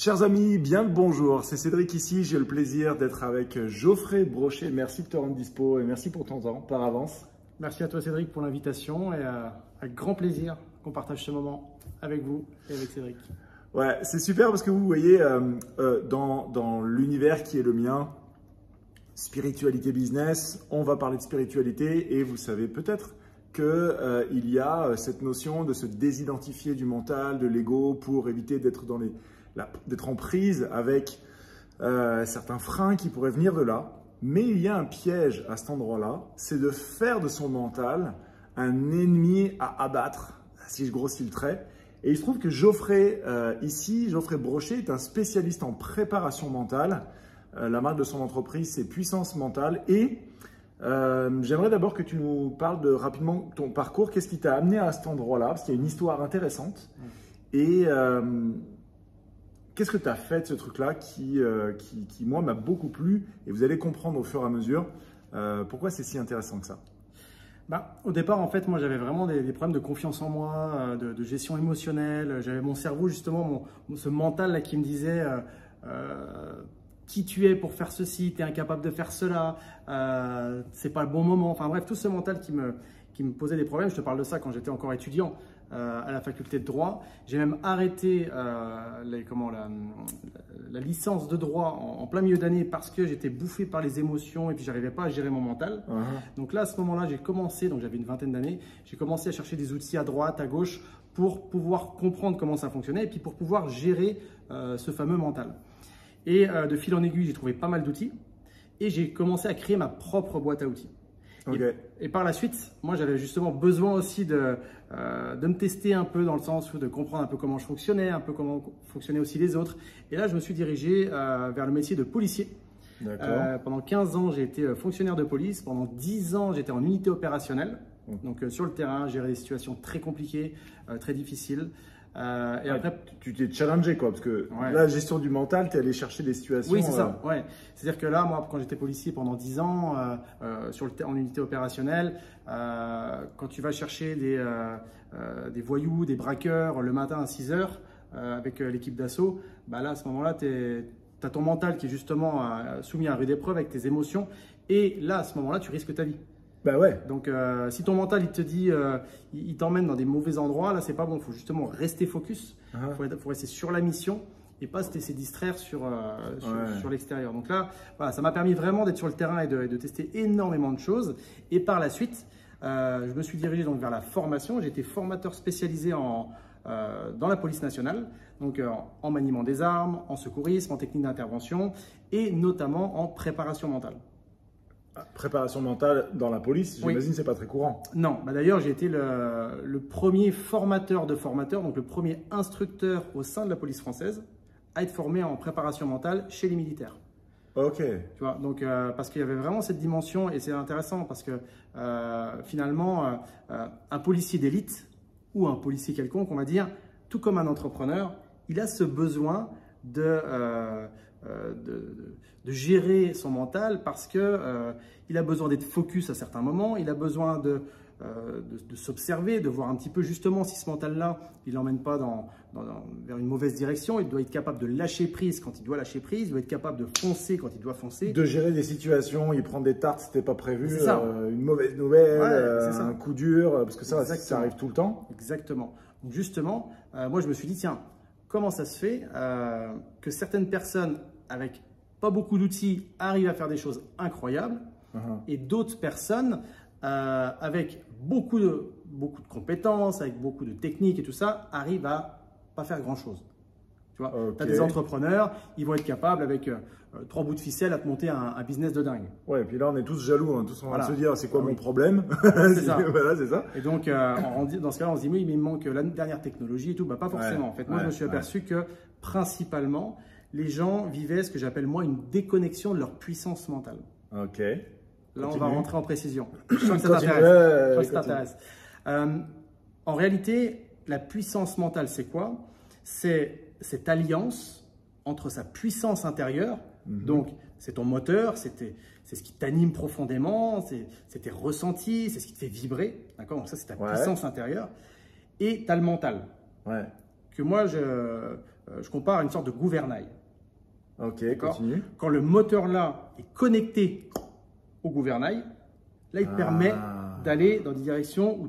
Chers amis, bien le bonjour, c'est Cédric ici, j'ai le plaisir d'être avec Geoffrey Brochet. Merci de te rendre dispo et merci pour ton temps par avance. Merci à toi Cédric pour l'invitation et avec grand plaisir qu'on partage ce moment avec vous et avec Cédric. Ouais, c'est super parce que vous voyez, dans l'univers qui est le mien, spiritualité business, on va parler de spiritualité et vous savez peut-être qu'il y a cette notion de se désidentifier du mental, de l'ego pour éviter d'être en prise avec certains freins qui pourraient venir de là. Mais il y a un piège à cet endroit-là, c'est de faire de son mental un ennemi à abattre, si je grossis le trait. Et il se trouve que Geoffrey, Geoffrey Brochet est un spécialiste en préparation mentale. La marque de son entreprise, c'est Puissance Mentale. Et j'aimerais d'abord que tu nous parles rapidement ton parcours. Qu'est-ce qui t'a amené à cet endroit-là? Parce qu'il y a une histoire intéressante. Et qu'est-ce que tu as fait de ce truc-là qui, moi, m'a beaucoup plu? Et vous allez comprendre au fur et à mesure pourquoi c'est si intéressant que ça. Au départ, en fait, moi, j'avais vraiment des problèmes de confiance en moi, de gestion émotionnelle. J'avais mon cerveau, justement, ce mental là, qui me disait qui tu es pour faire ceci, tu es incapable de faire cela, c'est pas le bon moment. Enfin bref, tout ce mental qui me posait des problèmes. Je te parle de ça quand j'étais encore étudiant à la faculté de droit. J'ai même arrêté la licence de droit en plein milieu d'année parce que j'étais bouffé par les émotions et puis j'arrivais pas à gérer mon mental. Donc là, à ce moment-là, j'ai commencé, donc j'avais une vingtaine d'années, j'ai commencé à chercher des outils à droite, à gauche pour pouvoir comprendre comment ça fonctionnait et puis pour pouvoir gérer ce fameux mental. Et de fil en aiguille, j'ai trouvé pas mal d'outils et j'ai commencé à créer ma propre boîte à outils. Okay. Et par la suite, moi, j'avais justement besoin aussi de me tester un peu dans le sens de comprendre un peu comment je fonctionnais, un peu comment fonctionnaient aussi les autres. Et là, je me suis dirigé vers le métier de policier. Pendant 15 ans, j'ai été fonctionnaire de police. Pendant 10 ans, j'étais en unité opérationnelle. Donc sur le terrain, gérer des situations très compliquées, très difficiles. Et après, tu t'es challengé quoi, parce que la gestion du mental, tu es allé chercher des situations. Oui, c'est ça. Ouais. C'est-à-dire que là, moi, quand j'étais policier pendant 10 ans en unité opérationnelle, quand tu vas chercher des voyous, des braqueurs le matin à 6 h avec l'équipe d'assaut, là, à ce moment-là, tu as ton mental qui est justement soumis à rude épreuve avec tes émotions. Et là, à ce moment-là, tu risques ta vie. Donc, si ton mental, il te dit, il t'emmène dans des mauvais endroits, là, c'est pas bon. Il faut justement rester focus. Il faut rester sur la mission et pas se laisser distraire sur l'extérieur. Donc là, voilà, ça m'a permis vraiment d'être sur le terrain et de tester énormément de choses. Et par la suite, je me suis dirigé donc vers la formation. J'ai été formateur spécialisé dans la police nationale, donc en maniement des armes, en secourisme, en technique d'intervention et notamment en préparation mentale. Préparation mentale dans la police, j'imagine, c'est pas très courant. Non, d'ailleurs, j'ai été le premier formateur de formateurs, donc le premier instructeur au sein de la police française à être formé en préparation mentale chez les militaires. Ok. Tu vois, donc parce qu'il y avait vraiment cette dimension et c'est intéressant parce que finalement, un policier d'élite ou un policier quelconque, on va dire, tout comme un entrepreneur, il a ce besoin de gérer son mental parce que il a besoin d'être focus à certains moments, il a besoin de s'observer, de voir un petit peu justement si ce mental-là, il l'emmène pas vers une mauvaise direction. Il doit être capable de lâcher prise quand il doit lâcher prise, il doit être capable de foncer quand il doit foncer. De gérer des situations, il prend des tartes, c'était pas prévu, une mauvaise nouvelle, un coup dur, parce que ça arrive tout le temps. Exactement. Donc justement, moi je me suis dit, tiens, comment ça se fait que certaines personnes avec pas beaucoup d'outils arrivent à faire des choses incroyables et d'autres personnes avec beaucoup de compétences, avec beaucoup de techniques et tout ça, arrivent à pas faire grand-chose. Tu vois, tu as des entrepreneurs, ils vont être capables avec 3 bouts de ficelle à te monter un business de dingue. Ouais, et puis là on est tous jaloux, tous en train de se dire c'est quoi mon problème. C'est ça. Voilà, c'est ça. Et donc dans ce cas-là, on se dit mais il me manque la dernière technologie et tout. Pas forcément. En fait, moi je me suis aperçu que principalement les gens vivaient ce que j'appelle moi une déconnexion de leur puissance mentale. Ok. Là, on va rentrer en précision. Je sens que ça t'intéresse. En réalité, la puissance mentale, c'est quoi? C'est cette alliance entre sa puissance intérieure, donc c'est ton moteur, c'est ce qui t'anime profondément, c'est tes ressentis, c'est ce qui te fait vibrer, d'accord? Donc ça, c'est ta puissance intérieure, et tu as le mental. Que moi, je compare à une sorte de gouvernail. Ok, continue. Quand le moteur là est connecté au gouvernail, là, il te permet d'aller dans des directions où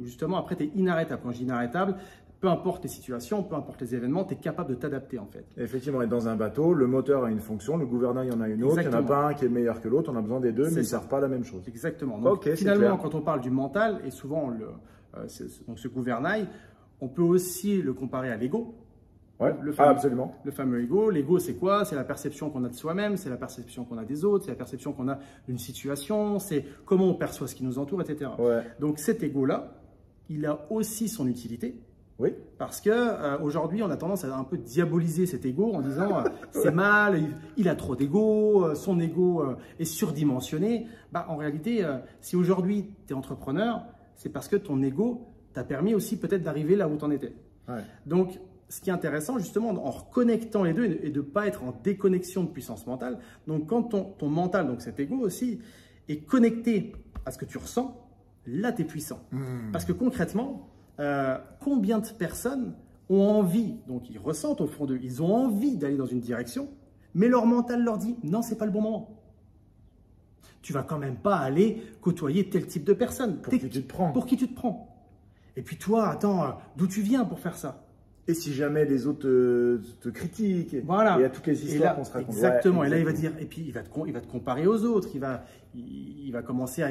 justement après tu es inarrêtable. Quand je dis inarrêtable, peu importe les situations, peu importe les événements, tu es capable de t'adapter en fait. Effectivement, et dans un bateau, le moteur a une fonction, le gouvernail en a une autre. Exactement. Il n'y en a pas un qui est meilleur que l'autre, on a besoin des deux, mais ils ne servent pas la même chose. Exactement. Donc, Ok, finalement, quand on parle du mental, et souvent donc ce gouvernail, on peut aussi le comparer à l'ego. Ouais, absolument. Le fameux ego. L'ego, c'est quoi? C'est la perception qu'on a de soi-même, c'est la perception qu'on a des autres, c'est la perception qu'on a d'une situation, c'est comment on perçoit ce qui nous entoure, etc. Ouais. Donc cet ego-là, il a aussi son utilité. Oui. Parce que aujourd'hui, on a tendance à un peu diaboliser cet ego en disant c'est mal, il a trop d'ego, son ego est surdimensionné. Bah, en réalité, si aujourd'hui tu es entrepreneur, c'est parce que ton ego t'a permis aussi peut-être d'arriver là où tu en étais. Ouais. Donc, ce qui est intéressant justement en reconnectant les deux et de ne pas être en déconnexion de puissance mentale. Donc, quand ton mental, donc cet ego aussi, est connecté à ce que tu ressens, là, tu es puissant. Parce que concrètement, combien de personnes ont envie, donc ils ressentent au fond d'eux, ils ont envie d'aller dans une direction, mais leur mental leur dit non, c'est pas le bon moment. Tu vas quand même pas aller côtoyer tel type de personne. Pour qui tu te prends. Pour qui tu te prends. Et puis toi, attends, d'où tu viens pour faire ça? Et si jamais les autres te critiquent, voilà. Et il y a toutes les histoires qu'on se raconte. Exactement. Ouais, et là, il va dire, et puis il va te comparer aux autres. Il va commencer à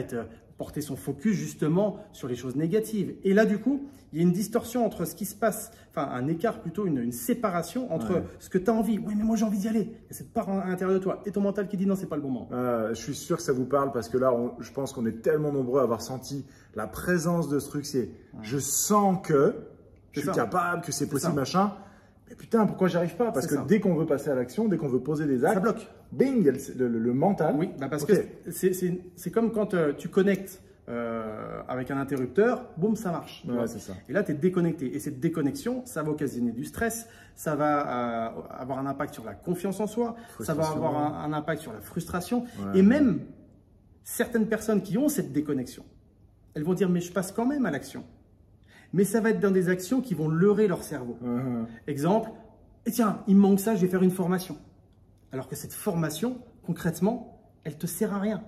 porter son focus justement sur les choses négatives. Et là, du coup, il y a une distorsion entre ce qui se passe, enfin un écart plutôt, une séparation entre ce que tu as envie. Oui, mais moi j'ai envie d'y aller. Il y a cette part à l'intérieur de toi et ton mental qui dit non, c'est pas le bon moment. Je suis sûr que ça vous parle parce que là, je pense qu'on est tellement nombreux à avoir senti la présence de ce truc. C'est je sens que je suis capable, que c'est possible, machin. Mais putain, pourquoi j'y arrive pas? Parce que dès qu'on veut passer à l'action, dès qu'on veut poser des actes, ça bloque. Bing, il y a le mental. Oui, bah parce que c'est comme quand tu connectes avec un interrupteur, boum, ça marche. Ouais, c'est ça. Et là, tu es déconnecté. Et cette déconnexion, ça va occasionner du stress, ça va avoir un impact sur la confiance en soi, ça va avoir un impact sur la frustration. Et même certaines personnes qui ont cette déconnexion, elles vont dire, mais je passe quand même à l'action. Mais ça va être dans des actions qui vont leurrer leur cerveau. Exemple, et tiens, il me manque ça, je vais faire une formation. Alors que cette formation, concrètement, elle ne te sert à rien.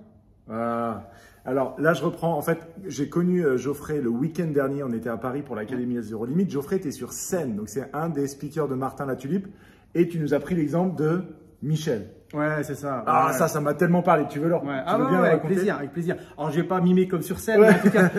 Alors là, je reprends. En fait, j'ai connu Geoffrey le week-end dernier. On était à Paris pour l'Académie Zéro Limite. Geoffrey était sur scène. Donc, c'est un des speakers de Martin Latulippe. Et tu nous as pris l'exemple de Michel. Ouais, c'est ça. Ah, ça m'a tellement parlé. Tu veux leur avec plaisir, avec plaisir. Alors, je vais pas mimer comme sur scène, mais en tout cas.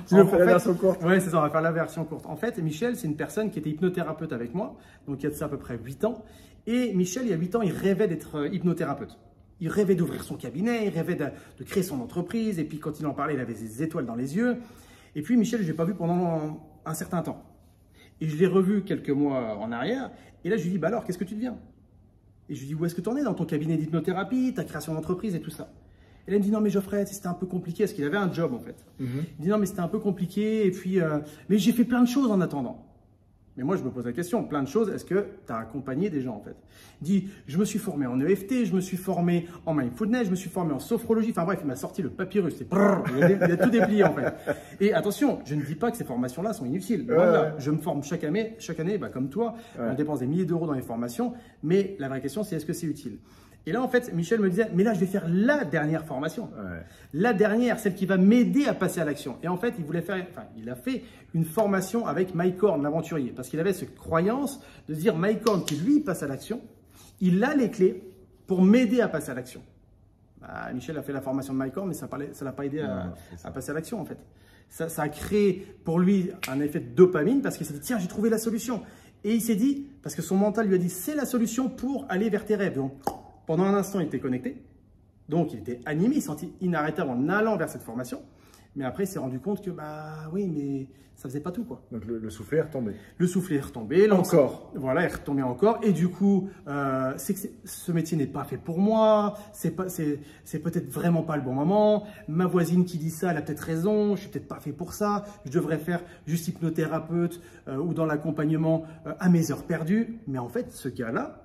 Tu veux faire la version courte? Ouais, c'est ça, on va faire la version courte. En fait, Michel, c'est une personne qui était hypnothérapeute avec moi. Donc, il y a de ça à peu près 8 ans. Et Michel, il y a 8 ans, il rêvait d'être hypnothérapeute. Il rêvait d'ouvrir son cabinet, il rêvait de créer son entreprise. Et puis, quand il en parlait, il avait des étoiles dans les yeux. Et puis, Michel, je ne l'ai pas vu pendant un certain temps. Et je l'ai revu quelques mois en arrière. Et là, je lui dis, bah alors, qu'est-ce que tu deviens? Et je lui dis, où est-ce que tu en es dans ton cabinet d'hypnothérapie, ta création d'entreprise et tout ça? Et là, il me dit, non, mais Geoffrey, c'était un peu compliqué, parce qu'il avait un job, en fait. Il me dit, non, mais c'était un peu compliqué, et puis, mais j'ai fait plein de choses en attendant. Mais moi, je me pose la question, plein de choses, est-ce que tu as accompagné des gens, en fait? Il dit, je me suis formé en EFT, je me suis formé en mindfulness, je me suis formé en sophrologie, enfin bref, il m'a sorti le papyrus, il a tout déplié, en fait. Et attention, je ne dis pas que ces formations-là sont inutiles. Voilà, je me forme chaque année bah, comme toi, on dépense des milliers d'euros dans les formations, mais la vraie question, c'est est-ce que c'est utile? Et là, en fait, Michel me disait, mais là, je vais faire la dernière formation. La dernière, celle qui va m'aider à passer à l'action. Et en fait, il a fait une formation avec Mike Horn, l'aventurier, parce qu'il avait cette croyance de se dire, Mike Horn, qui lui passe à l'action, il a les clés pour m'aider à passer à l'action. Bah, Michel a fait la formation de Mike Horn, mais ça ne l'a pas aidé à passer à l'action, en fait. Ça a créé pour lui un effet de dopamine, parce qu'il s'est dit, tiens, j'ai trouvé la solution. Et il s'est dit, parce que son mental lui a dit, c'est la solution pour aller vers tes rêves. Donc, pendant un instant, il était connecté, donc il était animé, il se sentit inarrêtable en allant vers cette formation. Mais après, il s'est rendu compte que, bah oui, mais ça faisait pas tout, quoi. Donc le soufflet est retombé. Le soufflet est retombé. Encore. Voilà, il est retombé encore. Et du coup, ce métier n'est pas fait pour moi, c'est peut-être vraiment pas le bon moment. Ma voisine qui dit ça, elle a peut-être raison, je suis peut-être pas fait pour ça. Je devrais faire juste hypnothérapeute ou dans l'accompagnement à mes heures perdues. Mais en fait, ce gars-là,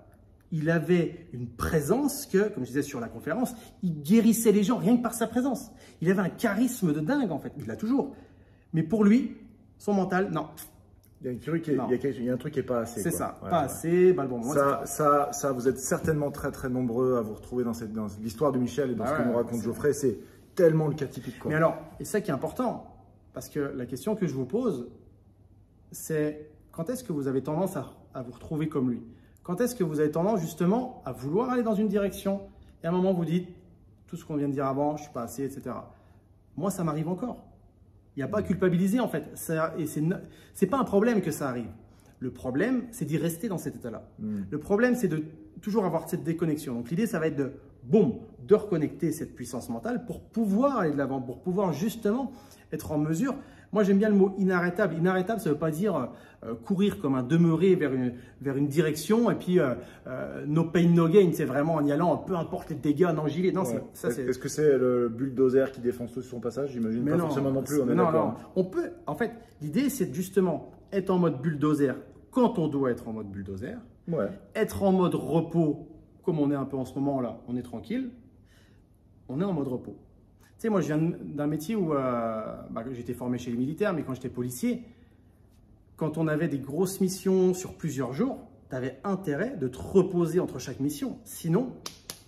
il avait une présence que, comme je disais sur la conférence, il guérissait les gens rien que par sa présence. Il avait un charisme de dingue, en fait. Il l'a toujours. Mais pour lui, son mental, non. Il y a un truc qui n'est pas assez. C'est ça, pas assez. Bah, bon, moi, ça, vous êtes certainement très très nombreux à vous retrouver dans l'histoire de Michel et dans ce que nous raconte Geoffrey. C'est tellement le cas typique, quoi. Mais alors, et ça qui est important, parce que la question que je vous pose, c'est quand est-ce que vous avez tendance à vous retrouver comme lui? Quand est-ce que vous avez tendance justement à vouloir aller dans une direction et à un moment vous dites tout ce qu'on vient de dire avant, je ne suis pas assez, etc. Moi, ça m'arrive encore. Il n'y a pas à culpabiliser en fait. Et c'est pas un problème que ça arrive. Le problème, c'est d'y rester dans cet état-là. Le problème, c'est de toujours avoir cette déconnexion. Donc l'idée, ça va être de reconnecter cette puissance mentale pour pouvoir aller de l'avant, pour pouvoir justement être en mesure. Moi, j'aime bien le mot inarrêtable. Inarrêtable, ça ne veut pas dire courir comme un demeuré vers une direction et puis no pain, no gain. C'est vraiment en y allant, peu importe les dégâts, non, j'y vais. Non, Est-ce que c'est le bulldozer qui défonce tout son passage? J'imagine pas forcément non plus. Non. On peut, en fait, l'idée, c'est de justement être en mode bulldozer quand on doit être en mode bulldozer. Être en mode repos, comme on est un peu en ce moment là, on est tranquille. On est en mode repos. Tu sais, moi, je viens d'un métier où j'étais formé chez les militaires, mais quand j'étais policier, quand on avait des grosses missions sur plusieurs jours, tu avais intérêt de te reposer entre chaque mission. Sinon,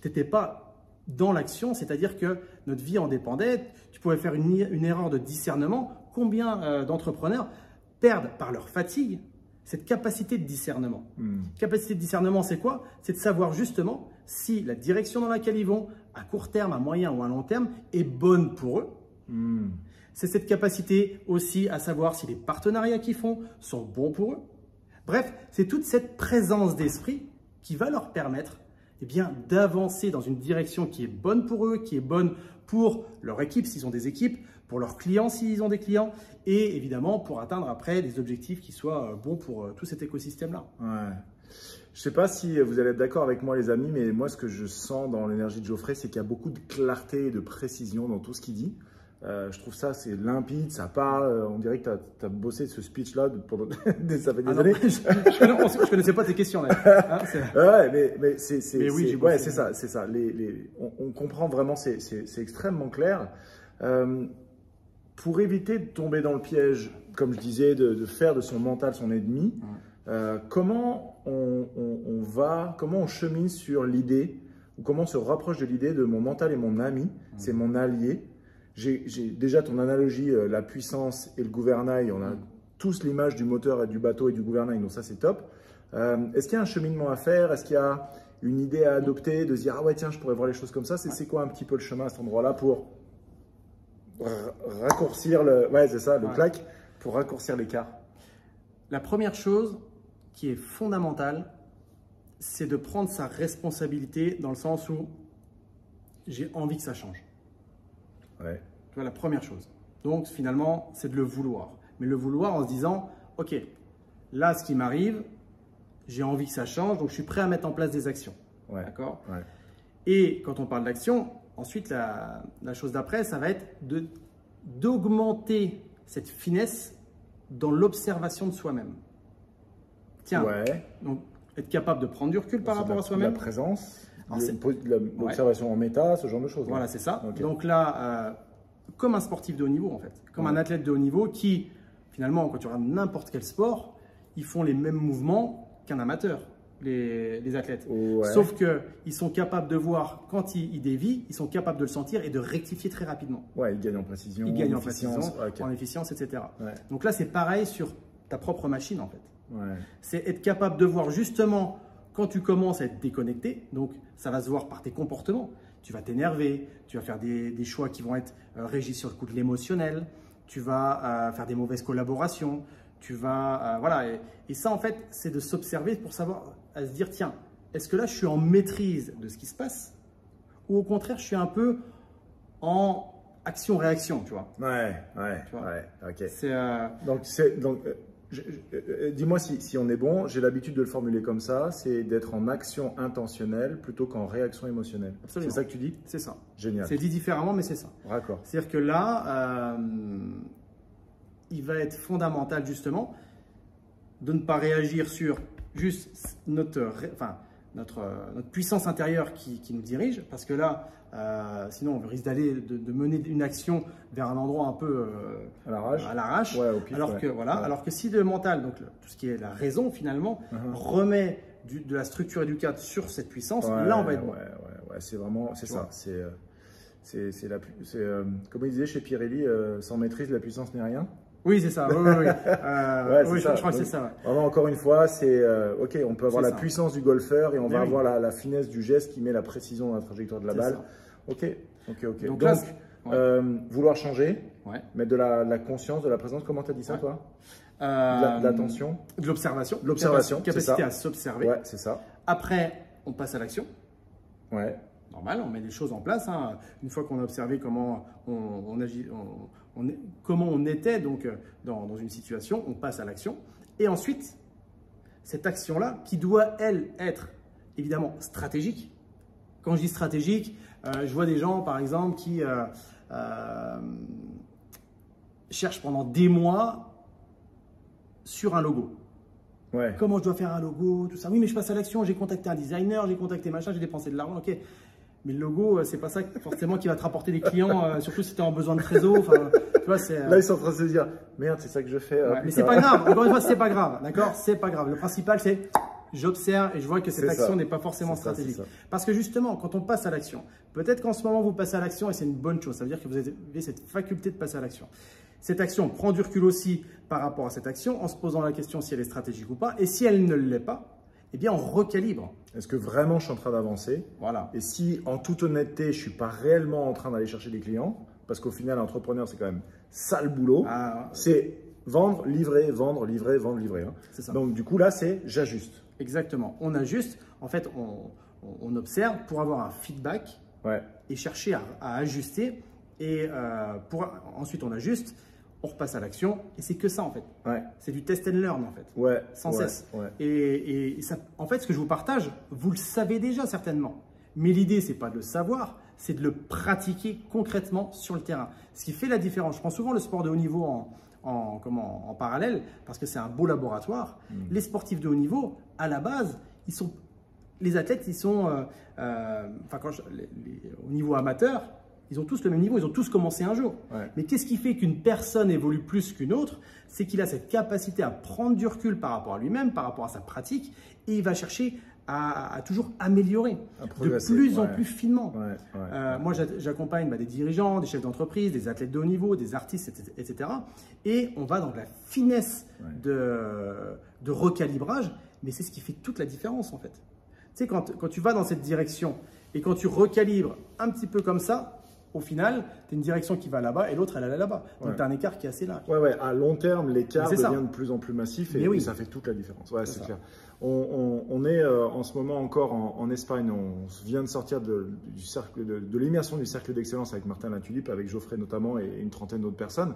tu n'étais pas dans l'action, c'est-à-dire que notre vie en dépendait. Tu pouvais faire une erreur de discernement. Combien d'entrepreneurs perdent par leur fatigue cette capacité de discernement? Capacité de discernement, c'est quoi? C'est de savoir justement si la direction dans laquelle ils vont, à court terme, à moyen ou à long terme, est bonne pour eux. C'est cette capacité aussi à savoir si les partenariats qu'ils font sont bons pour eux. Bref, c'est toute cette présence d'esprit qui va leur permettre d'avancer dans une direction qui est bonne pour eux, qui est bonne pour leur équipe s'ils ont des équipes, pour leurs clients s'ils ont des clients, et évidemment pour atteindre après des objectifs qui soient bons pour tout cet écosystème-là. Je ne sais pas si vous allez être d'accord avec moi les amis, mais moi ce que je sens dans l'énergie de Geoffrey, c'est qu'il y a beaucoup de clarté et de précision dans tout ce qu'il dit. Je trouve ça, c'est limpide, ça parle. On dirait que tu as bossé ce speech-là pendant ça fait des années. Je ne connaissais pas tes questions. Mais c'est ça. On comprend vraiment, c'est extrêmement clair. Pour éviter de tomber dans le piège, comme je disais, de faire de son mental son ennemi, comment on chemine sur l'idée, ou comment on se rapproche de l'idée de mon mental et mon ami, c'est mon allié. J'ai déjà ton analogie, la puissance et le gouvernail, on a tous l'image du moteur et du bateau et du gouvernail, donc ça c'est top. Est-ce qu'il y a un cheminement à faire? Est-ce qu'il y a une idée à adopter, de se dire « Ah ouais tiens, je pourrais voir les choses comme ça ». C'est quoi un petit peu le chemin à cet endroit-là pour raccourcir le clac, pour raccourcir l'écart? La première chose qui est fondamentale, c'est de prendre sa responsabilité dans le sens où j'ai envie que ça change. Tu vois, la première chose. Donc, finalement, c'est de le vouloir. Mais le vouloir en se disant, OK, là, ce qui m'arrive, j'ai envie que ça change, donc je suis prêt à mettre en place des actions. D'accord ? Et quand on parle d'action, ensuite, la chose d'après, ça va être d'augmenter cette finesse dans l'observation de soi-même. Tiens, donc, être capable de prendre du recul par rapport à soi-même. La présence. L'observation en méta, ce genre de choses. Voilà, c'est ça. Donc là, comme un sportif de haut niveau en fait, comme un athlète de haut niveau qui, finalement, quand tu regardes n'importe quel sport, ils font les mêmes mouvements qu'un amateur, les athlètes. Sauf qu'ils sont capables de voir, quand ils dévient, ils sont capables de le sentir et de rectifier très rapidement. Ils gagnent en précision, ils gagnent en précision, en efficience, etc. Donc là, c'est pareil sur ta propre machine en fait. C'est être capable de voir justement quand tu commences à être déconnecté, donc ça va se voir par tes comportements. Tu vas t'énerver, tu vas faire des choix qui vont être régis sur le coup de l'émotionnel, tu vas faire des mauvaises collaborations, tu vas… voilà. Et ça, en fait, c'est de s'observer pour savoir, à se dire, tiens, est-ce que là, je suis en maîtrise de ce qui se passe ou au contraire, je suis un peu en action-réaction, tu vois. Donc, dis-moi si on est bon, j'ai l'habitude de le formuler comme ça, c'est d'être en action intentionnelle plutôt qu'en réaction émotionnelle. C'est ça que tu dis? C'est ça. Génial. C'est dit différemment, mais c'est ça. D'accord. C'est-à-dire que là, il va être fondamental justement de ne pas réagir sur juste notre notre puissance intérieure qui nous dirige, parce que là, sinon on risque de mener une action vers un endroit un peu à l'arrache. Ouais, alors que si le mental, donc tout ce qui est la raison finalement, remet de la structure éducative sur cette puissance, là on va être bon. C'est vraiment, c'est ça. Comme il disait chez Pirelli, sans maîtrise, la puissance n'est rien. Oui, c'est ça. Je crois que c'est ça. Ouais. Vraiment, encore une fois, c'est ok, on peut avoir la puissance du golfeur et on va avoir la finesse du geste qui met la précision dans la trajectoire de la balle. Ok. Donc vouloir changer, mettre de la conscience, de la présence, comment tu as dit ça, toi? De l'attention. De l'observation. L'observation. Capacité à s'observer. Ouais, c'est ça. Après, on passe à l'action. Ouais. Normal, on met des choses en place. Hein. Une fois qu'on a observé comment on agit, comment on était donc dans une situation, on passe à l'action. Et ensuite, cette action-là, qui doit, elle, être évidemment stratégique. Quand je dis stratégique, je vois des gens, par exemple, qui cherchent pendant des mois sur un logo. Ouais. Comment je dois faire un logo, tout ça. Oui, mais je passe à l'action, j'ai contacté un designer, j'ai contacté machin, j'ai dépensé de l'argent, ok. Mais le logo, c'est pas ça forcément qui va te rapporter des clients, surtout si tu es en besoin de trésor. Là, ils sont en train de se dire, merde, c'est ça que je fais. Mais c'est pas grave, encore une fois, c'est pas grave, d'accord? C'est pas grave. Le principal, c'est j'observe et je vois que cette action n'est pas forcément stratégique. Parce que justement, quand on passe à l'action, peut-être qu'en ce moment, vous passez à l'action et c'est une bonne chose. Ça veut dire que vous avez cette faculté de passer à l'action. Cette action prend du recul aussi par rapport à cette action en se posant la question si elle est stratégique ou pas. Et si elle ne l'est pas, eh bien, on recalibre. Est-ce que vraiment je suis en train d'avancer? Voilà. Et si, en toute honnêteté, je ne suis pas réellement en train d'aller chercher des clients, parce qu'au final, l'entrepreneur, c'est quand même ça le boulot. C'est vendre, livrer, vendre, livrer, vendre, livrer. Hein. C'est ça. Donc, du coup, là, c'est j'ajuste. Exactement. On ajuste. En fait, on observe pour avoir un feedback et chercher à ajuster. Et ensuite, on ajuste. On repasse à l'action et c'est que ça en fait. C'est du test and learn en fait. Sans cesse. Et ça, en fait, ce que je vous partage, vous le savez déjà certainement. Mais l'idée, c'est pas de le savoir, c'est de le pratiquer concrètement sur le terrain. Ce qui fait la différence. Je prends souvent le sport de haut niveau en parallèle parce que c'est un beau laboratoire. Les sportifs de haut niveau, à la base, les athlètes, ils sont, au niveau amateur. Ils ont tous le même niveau, ils ont tous commencé un jour. Mais qu'est-ce qui fait qu'une personne évolue plus qu'une autre? C'est qu'il a cette capacité à prendre du recul par rapport à lui-même, par rapport à sa pratique, et il va chercher à toujours améliorer de plus en plus finement. Moi, j'accompagne des dirigeants, des chefs d'entreprise, des athlètes de haut niveau, des artistes, etc. Et on va dans la finesse de recalibrage, mais c'est ce qui fait toute la différence en fait. Tu sais, quand tu vas dans cette direction et quand tu recalibres un petit peu comme ça, au final, tu as une direction qui va là-bas et l'autre, elle est là-bas. Donc, tu as un écart qui est assez large. À long terme, l'écart devient de plus en plus massif et ça fait toute la différence. C'est clair. On est en ce moment encore en Espagne. On vient de sortir de l'immersion du cercle d'excellence avec Martin Latulippe, avec Geoffrey notamment et une trentaine d'autres personnes.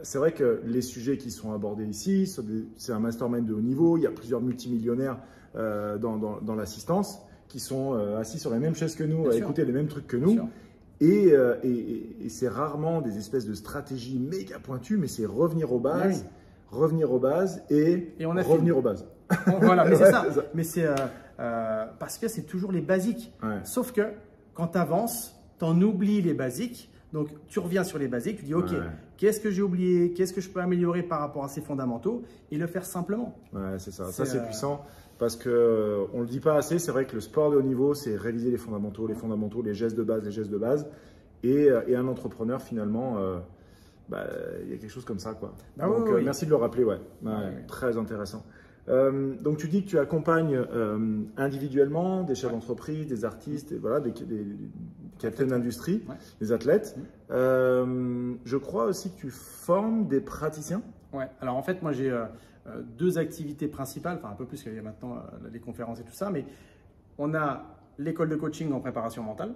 C'est vrai que les sujets qui sont abordés ici, c'est un mastermind de haut niveau. Il y a plusieurs multimillionnaires dans l'assistance qui sont assis sur les mêmes chaises que nous, à écouter les mêmes trucs que nous. Et c'est rarement des espèces de stratégies méga pointues, mais c'est revenir aux bases, revenir aux bases et revenir aux bases. Voilà, mais c'est ça. Mais c'est parce que c'est toujours les basiques. Sauf que quand tu avances, tu en oublies les basiques. Donc, tu reviens sur les basiques, tu dis, OK, qu'est-ce que j'ai oublié? Qu'est-ce que je peux améliorer par rapport à ces fondamentaux? Et le faire simplement. C'est ça. Ça, c'est puissant. Parce qu'on ne le dit pas assez, c'est vrai que le sport de haut niveau, c'est réviser les fondamentaux, les gestes de base, Et un entrepreneur, finalement, il y a quelque chose comme ça, quoi. Donc, merci de le rappeler, très intéressant. Donc, tu dis que tu accompagnes individuellement des chefs d'entreprise, des artistes, des capitaines d'industrie, des athlètes. Je crois aussi que tu formes des praticiens. Alors en fait, moi j'ai deux activités principales, enfin un peu plus qu'il y a maintenant les conférences et tout ça, mais on a l'école de coaching en préparation mentale.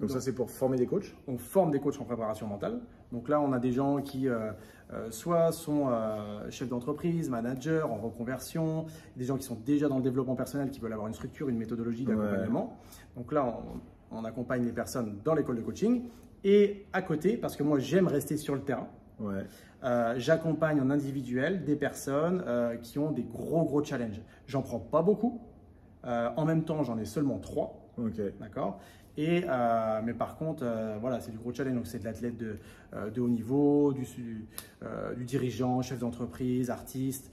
Donc ça, c'est pour former des coachs? On forme des coachs en préparation mentale. Donc là, on a des gens qui soit sont chefs d'entreprise, managers, en reconversion, des gens qui sont déjà dans le développement personnel, qui veulent avoir une structure, une méthodologie d'accompagnement. Donc là, on accompagne les personnes dans l'école de coaching. Et à côté, parce que moi, j'aime rester sur le terrain, j'accompagne en individuel des personnes qui ont des gros challenges. J'en prends pas beaucoup, En même temps, j'en ai seulement 3. Ok. D'accord. Mais par contre, voilà, c'est du gros challenge. Donc, c'est de l'athlète de haut niveau, du dirigeant, chef d'entreprise, artiste.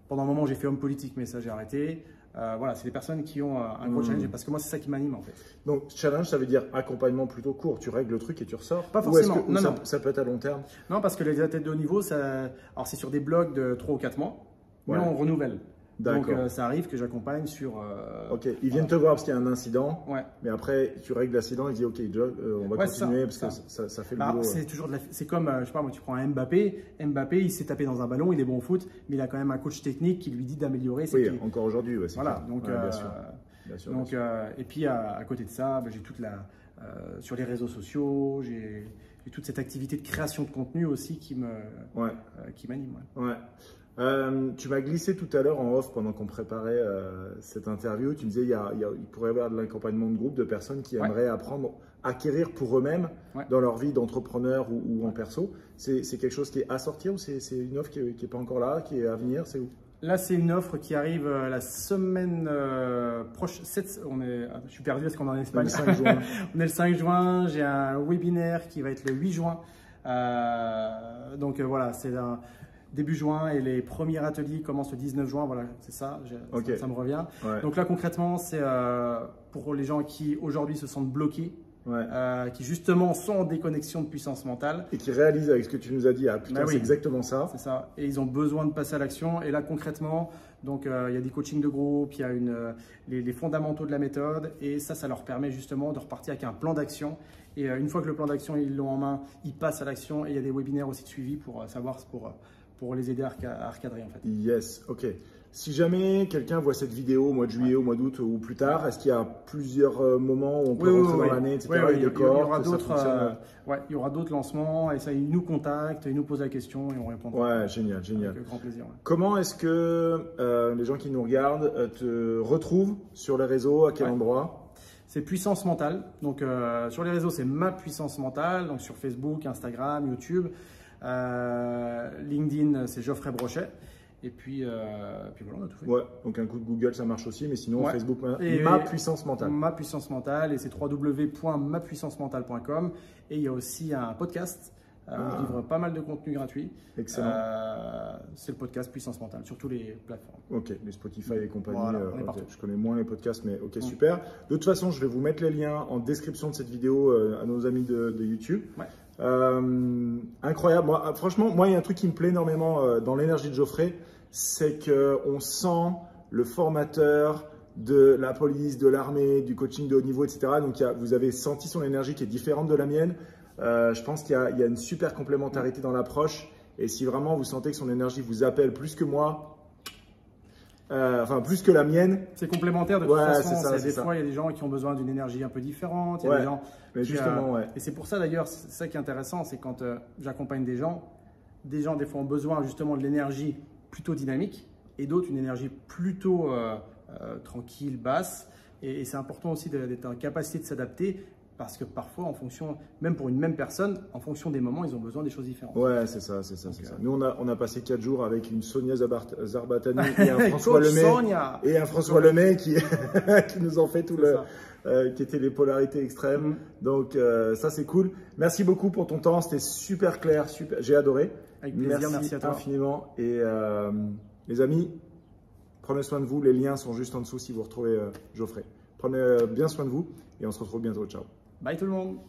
Pendant un moment, j'ai fait homme politique, mais ça, j'ai arrêté. Voilà, c'est des personnes qui ont un gros challenge parce que moi, c'est ça qui m'anime en fait. Donc, challenge, ça veut dire accompagnement plutôt court. Tu règles le truc et tu ressors. Pas forcément. Ou non, ça peut être à long terme? Non, parce que les athlètes de haut niveau, alors c'est sur des blocs de 3 ou 4 mois, mais Ouais. on renouvelle. Donc, D'accord. ça arrive que j'accompagne sur. Ok, ils viennent te voir parce qu'il y a un incident, Ouais. mais après tu règles l'incident et tu dis ok, on va Ouais, continuer ça. parce que ça fait le Bah, boulot. c'est toujours c'est comme, je sais pas moi, tu prends un Mbappé, il s'est tapé dans un ballon, il est bon au foot, mais il a quand même un coach technique qui lui dit d'améliorer. Oui, encore aujourd'hui, ouais, c'est Voilà, clair. donc, Ouais, bien sûr. Bien sûr, bien sûr. et puis à côté de ça, j'ai toute sur les réseaux sociaux, j'ai toute cette activité de création de contenu aussi qui m'anime. Ouais. Ouais. Tu m'as glissé tout à l'heure en off pendant qu'on préparait cette interview. Tu me disais il pourrait y avoir de l'accompagnement de groupe de personnes qui aimeraient apprendre, acquérir pour eux-mêmes dans leur vie d'entrepreneur ou en perso. C'est quelque chose qui est à sortir ou c'est une offre qui n'est pas encore là, qui est à venir? C'est où? Là, c'est une offre qui arrive la semaine prochaine. Je suis perdu parce qu'on est en Espagne. Le 5 juin. On est le 5 juin. J'ai un webinaire qui va être le 8 juin. Donc voilà, c'est début juin et les premiers ateliers commencent le 19 juin. Voilà, c'est ça, ça me revient. Ouais. Donc là, concrètement, c'est pour les gens qui aujourd'hui se sentent bloqués. Ouais. Qui justement sont en déconnexion de puissance mentale. Et qui réalisent avec ce que tu nous as dit, putain, oui. c'est exactement ça. C'est ça. Et ils ont besoin de passer à l'action. Et là, concrètement, donc, il y a des coachings de groupe, il y a les fondamentaux de la méthode. Et ça leur permet justement de repartir avec un plan d'action. Et une fois que le plan d'action, ils l'ont en main, ils passent à l'action. Et il y a des webinaires aussi de suivi pour savoir, pour les aider à recadrer en fait. Yes, ok. Si jamais quelqu'un voit cette vidéo au mois de juillet, au mois d'août ou plus tard, est-ce qu'il y a plusieurs moments où on peut rentrer dans l'année, etc. Il y aura d'autres lancements et ça, ils nous contactent, ils nous posent la question et on répond. Ouais, génial, génial. Avec grand plaisir. Ouais. Comment est-ce que les gens qui nous regardent te retrouvent sur les réseaux, à quel endroit? C'est Puissance Mentale. Donc sur les réseaux, c'est Ma Puissance Mentale. Donc sur Facebook, Instagram, YouTube, LinkedIn, c'est Geoffrey Brochet. Et puis voilà, on a tout fait. Ouais, donc un coup de Google, ça marche aussi, mais sinon Facebook, Puissance Mentale. Ma Puissance Mentale, et c'est www.mapuissancementale.com. Et il y a aussi un podcast où je livre pas mal de contenu gratuit. Excellent. C'est le podcast Puissance Mentale sur toutes les plateformes. Ok, les Spotify et compagnie. Voilà, je connais moins les podcasts, mais ok, super. De toute façon, je vais vous mettre les liens en description de cette vidéo à nos amis de YouTube. Ouais. Incroyable. Moi, franchement, il y a un truc qui me plaît énormément dans l'énergie de Geoffrey, c'est qu'on sent le formateur de la police, de l'armée, du coaching de haut niveau, etc. Donc, vous avez senti son énergie qui est différente de la mienne. Je pense qu'il y a une super complémentarité dans l'approche. Et si vraiment vous sentez que son énergie vous appelle plus que moi, enfin plus que la mienne. C'est complémentaire de toute façon. Des fois, il y a des gens qui ont besoin d'une énergie un peu différente. Il y a des gens et c'est pour ça d'ailleurs, c'est ça qui est intéressant, c'est quand j'accompagne des gens, des fois ont besoin justement de l'énergie plutôt dynamique et d'autres une énergie plutôt tranquille, basse. Et c'est important aussi d'être en capacité de s'adapter. Parce que parfois, en fonction, même pour une même personne, en fonction des moments, ils ont besoin des choses différentes. Ouais, c'est ça. Nous, on a passé 4 jours avec une Sonia Zarbatani et un François Lemay qui nous ont fait qui étaient les polarités extrêmes. Donc, ça, c'est cool. Merci beaucoup pour ton temps. C'était super clair. J'ai adoré. Avec plaisir, merci à toi. Infiniment. Et les amis, prenez soin de vous. Les liens sont juste en dessous si vous retrouvez Geoffrey. Prenez bien soin de vous et on se retrouve bientôt. Ciao. Bye tout le monde.